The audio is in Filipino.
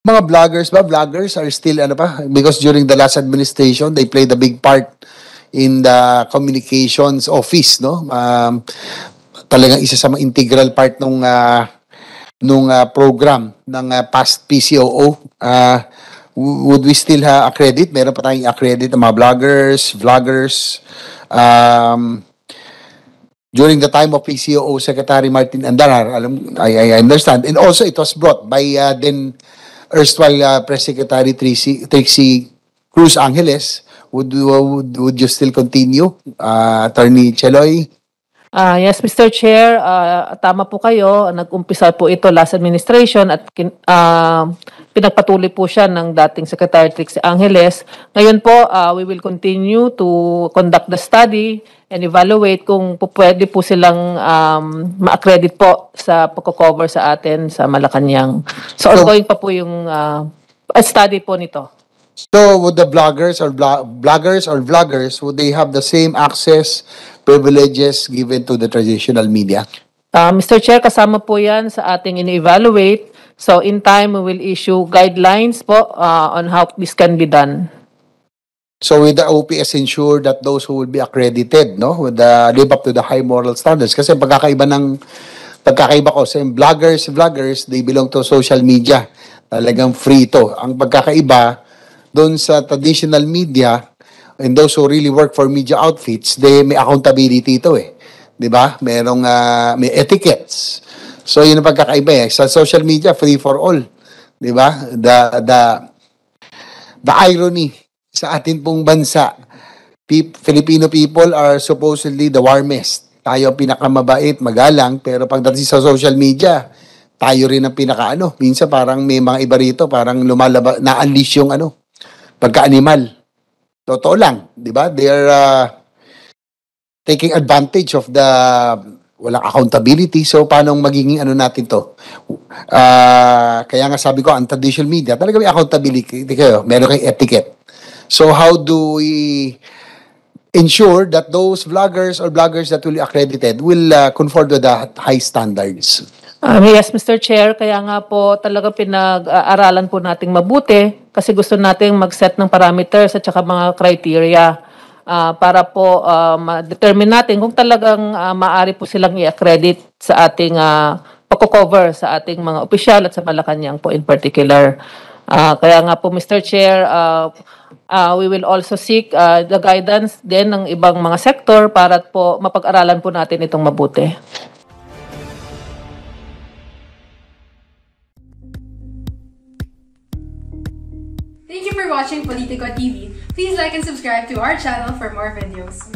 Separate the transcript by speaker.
Speaker 1: Mga vloggers are still ano pa, because during the last administration they played a big part in the communications office, no? Talagang isa sa mga integral part nung program ng past PCOO. Would we still accredit? Meron pa tayong accredit ng mga vloggers. During the time of PCOO Secretary Martin Andanar, I understand, and also it was brought by then erstwhile Press Secretary Trixie Cruz Angeles. Would you still continue, Attorney Cheloy?
Speaker 2: Yes, Mr. Chair, tama po kayo. Nag-umpisa po ito last administration at pinagpatuloy po siya ng dating Secretary Trixie Angeles. Ngayon po, we will continue to conduct the study and evaluate kung pwede po silang ma-accredit po sa pagko-cover sa atin sa Malacanang. So ongoing pa po yung study po nito.
Speaker 1: So would the vloggers, would they have the same access, privileges given to the traditional media?
Speaker 2: Mr. Chair, kasama po yan sa ating in-evaluate. So in time, we will issue guidelines po on how this can be done.
Speaker 1: So with the OPS ensure that those who will be accredited, no, would live up to the high moral standards? Kasi pagkakaiba ko sa vloggers, they belong to social media. Talagang free to. Ang pagkakaiba doon sa traditional media and those who really work for media outfits, may accountability ito eh. 'Di ba? May etiquettes. So yun ang pagkakaiba eh. Sa social media, free for all. 'Di ba? The irony sa atin pong bansa, Filipino people are supposedly the warmest. Tayo pinakamabait, magalang, pero pagdating sa social media, tayo rin ang pinakaano. Minsan parang may mga iba rito, parang na-unleash yung pagka-animal. Totoo lang, di ba? They are taking advantage of the walang accountability. So, paano magiging natin to? Kaya nga sabi ko, ang traditional media, talaga may accountability kayo. Meron kayong etiquette. So, how do we ensure that those vloggers that will be accredited will conform to the high standards?
Speaker 2: Yes, Mr. Chair, kaya nga po talaga pinag-aaralan po nating mabuti kasi gusto nating mag-set ng parameters at saka mga criteria para po ma-determine natin kung talagang maaari po silang i-accredit sa ating pagko-cover sa ating mga opisyal at sa Malacanang po in particular. Kaya nga po, Mr. Chair, we will also seek the guidance din ng ibang mga sektor para po mapag-aralan po natin itong mabuti.
Speaker 3: Thank you for watching Politico TV. Please like and subscribe to our channel for more videos.